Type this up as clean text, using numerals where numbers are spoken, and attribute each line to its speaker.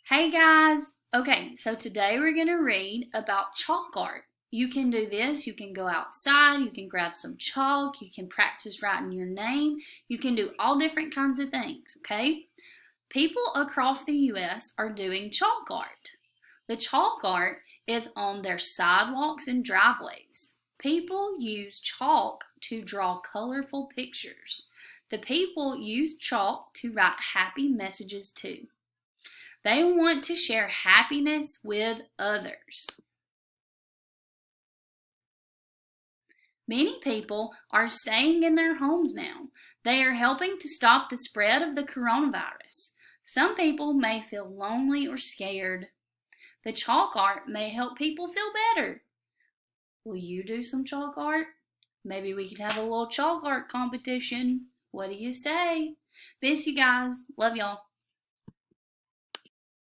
Speaker 1: Hey guys! Okay, so today we're going to read about chalk art. You can do this, you can go outside, you can grab some chalk, you can practice writing your name, you can do all different kinds of things, okay? People across the U.S. are doing chalk art. The chalk art is on their sidewalks and driveways. People use chalk to draw colorful pictures. The people use chalk to write happy messages too. They want to share happiness with others. Many people are staying in their homes now. They are helping to stop the spread of the coronavirus. Some people may feel lonely or scared. The chalk art may help people feel better. Will you do some chalk art? Maybe we can have a little chalk art competition. What do you say? Miss you guys. Love y'all.